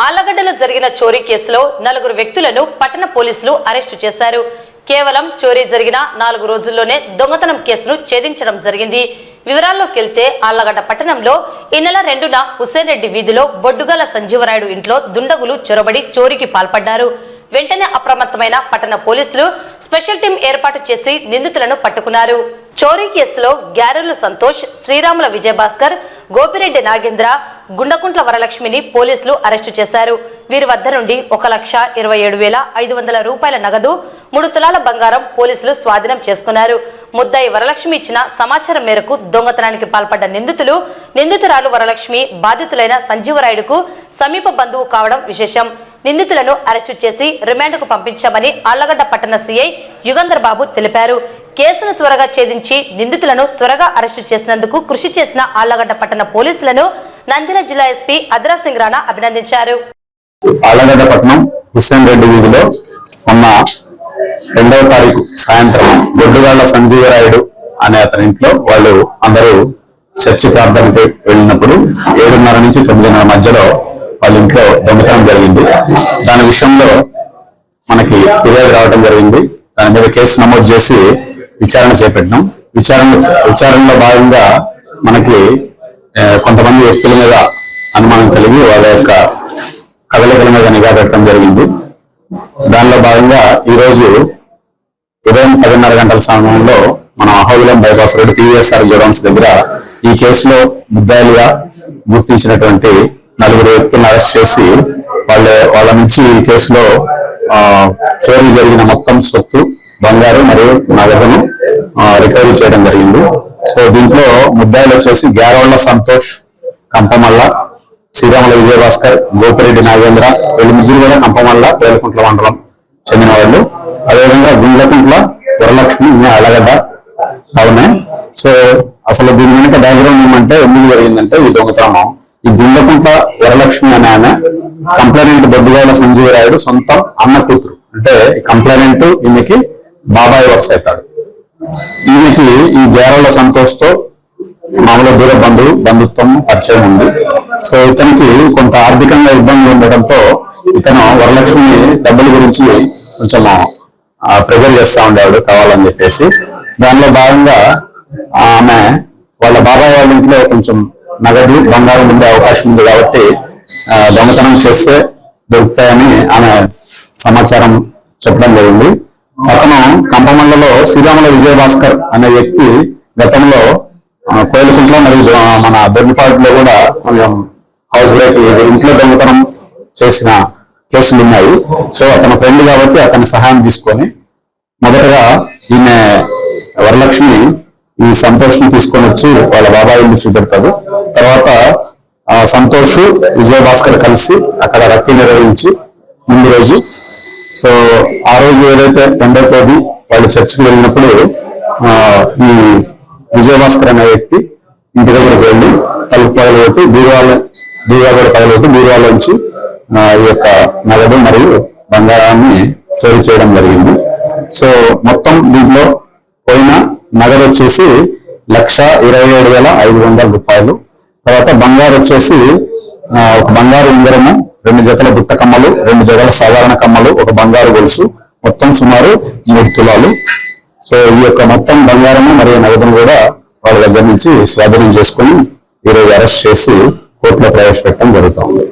ఆళ్లగడ్డలో జరిగిన చోరీ కేసులో 4 వ్యక్తులను పట్టణ పోలీసులు అరెస్టు చేశారు. కేవలం చోరీ జరిగిన 4 రోజుల్లోనే దొంగతనం కేసును ఛేదించడం జరిగింది. వివరాల్లోకి వెళ్తే ఆళ్లగడ్డ పట్టణంలో ఈ నెల 2న హుస్సేన్ రెడ్డి వీధిలో బొడ్డుగాల సంజీవరాయుడు ఇంట్లో దుండగులు చొరబడి చోరీకి పాల్పడ్డారు. వెంటనే అప్రమత్తమైన పట్టణ పోలీసులు స్పెషల్ టీం ఏర్పాటు చేసి నిందితులను పట్టుకున్నారు. చోరీ కేసులో గ్యారెల్లు సంతోష్, శ్రీరాముల విజయభాస్కర్, గోపిరెడ్డి నాగేంద్ర, గుండకుంట్ల వరలక్ష్మిని పోలీసులు అరెస్టు చేశారు. వీరి వద్ద నుండి 1,27,500 రూపాయల నగదు, 3 తులాల బంగారం పోలీసులు స్వాధీనం చేసుకున్నారు. ముద్దాయి వరలక్ష్మి ఇచ్చిన సమాచారం మేరకు దొంగతనానికి పాల్పడ్డ నిందితురాలు వరలక్ష్మి బాధితులైన సంజీవరాయుడుకు సమీప బంధువు కావడం విశేషం. నిందితులను అరెస్టు చేసి రిమాండ్కు పంపించామని ఆళ్లగడ్డ పట్టణ సీఐ యుగంధర్ బాబు తెలిపారు. కేసును త్వరగా ఛేదించి నిందితులను త్వరగా అరెస్టు చేసినందుకు కృషి చేసిన ఆళ్లగడ్డ పట్టణ పోలీసులను నంద్యాల జిల్లా ఎస్పీ అద్రా సింగ్ రాణా అభినందించారు. ఆళ్లగడ్డ పట్టణం హుస్సేన్ రెడ్డి వీధిలో మొన్న 2వ తారీఖు సాయంత్రం బొడ్డుగాళ్ల సంజీవరాయుడు అనే అతని ఇంట్లో వాళ్ళు అందరూ చర్చి ప్రార్థనకి వెళ్ళినప్పుడు 7:30 నుంచి 9:30 మధ్యలో వాళ్ళ ఇంట్లో దొంగతనం జరిగింది. దాని విషయంలో మనకి ఫిర్యాదు రావడం జరిగింది. దాని మీద కేసు నమోదు చేసి విచారణ చేపట్టినాం. విచారణలో భాగంగా మనకి కొంతమంది వ్యక్తుల మీద అనుమానం కలిగి వాళ్ళ యొక్క కదలికల మీద నిఘా పెట్టడం జరిగింది. దానిలో భాగంగా ఈరోజు ఉదయం 10:30 గంటల సమయంలో మనం Ahobilam bypass road TVSR godowns దగ్గర ఈ కేసులో ముద్దాయిలుగా గుర్తించినటువంటి 4 వ్యక్తులను అరెస్ట్ చేసి వాళ్ళ నుంచి ఈ కేసులో చోరీ జరిగిన మొత్తం సొత్తు, బంగారు మరియు నగదును రికవరీ చేయడం జరిగింది. సో దీంట్లో ముద్దాయిలు వచ్చేసి గ్యారోళ్ల సంతోష్, కంపమల్ల, శ్రీరాముల విజయభాస్కర్, గోపిరెడ్డి నాగేంద్ర, వీళ్ళు ముగ్గురు కూడా కంపమల్ల వేలుకుంట్ల మండలం చెందిన వాళ్ళు. అదేవిధంగా గుండకుంట్ల వరలక్ష్మి ఆళ్లగడ్డ అవునే. సో అసలు దీని వెనుక బ్యాక్గ్రౌండ్ ఏమంటే ఎందుకు జరిగిందంటే ఈ దొంగతనం ఈ గుండకుంట్ల వరలక్ష్మి అనే ఆమె కంప్లైనెంట్ బొడ్డుగాల సంజీవరాయుడు సొంతం అన్న కూతురు. అంటే కంప్లైనెంట్ ఈమెకి బాబాయ్ వర్క్స్ అవుతాడు. ఈమెకి ఈ గ్యారోళ్ల సంతోష్ తో మామూలు దూర బంధుత్వం పరిచయం ఉంది. సో ఇతనికి కొంత ఆర్థికంగా ఇబ్బంది ఉండడంతో ఇతను వరలక్ష్మి డబ్బుల గురించి కొంచెం ప్రెజర్ చేస్తా ఉండేవాడు కావాలని చెప్పేసి. దానిలో భాగంగా ఆమె వాళ్ళ బాబాయ్ వాళ్ళ ఇంట్లో కొంచెం నగదు, బంగారం ఉండే అవకాశం ఉంది కాబట్టి దొంగతనం చేస్తే దొరుకుతాయని ఆమె సమాచారం చెప్పడం జరిగింది. అతను కంపమండలో శ్రీరాముల విజయభాస్కర్ అనే వ్యక్తి గతంలో కోయిలకుంట్ల మరియు మన దొడ్డిపాటిలో కూడా కొంచెం హౌస్ బ్రేక్ ఇంట్లో దొంగతనం చేసిన కేసులు ఉన్నాయి. సో అతని ఫ్రెండ్ కాబట్టి అతని సహాయం తీసుకొని మొదటగా ఈమె వరలక్ష్మి ఈ సంతోష్ని తీసుకొని వచ్చి వాళ్ళ బాబాయ్ ఇల్లు చూపెడతాడు. తర్వాత సంతోష్, విజయభాస్కర్ కలిసి అక్కడ రక్తి నిర్వహించి ముందు రోజు, సో ఆ రోజు ఏదైతే 2వ తేదీ వాళ్ళు చర్చికి వెళ్ళినప్పుడు ఈ విజయభాస్కర్ అనే వ్యక్తి ఇంటి దగ్గరికి వెళ్ళి తలుపు పగలగొట్టి బీరువాలోంచి ఈ యొక్క నగదు మరియు బంగారాన్ని చోరీ చేయడం జరిగింది. సో మొత్తం దీంట్లో పోయిన నగదు వచ్చేసి 1,27,500 రూపాయలు. తర్వాత బంగారు వచ్చేసి ఒక బంగారు ఉంగరము, 2 జతల బుట్ట కమ్మలు, 2 జతల సాధారణ కమ్మలు, ఒక బంగారు గొలుసు, మొత్తం సుమారు 3 తులాలు. సో ఈ యొక్క మొత్తం బంగారము మరియు నగదును కూడా వాళ్ళ దగ్గర నుంచి స్వాధీనం చేసుకుని ఈరోజు అరెస్ట్ చేసి కోర్టులో ప్రవేశపెట్టడం జరుగుతుంది.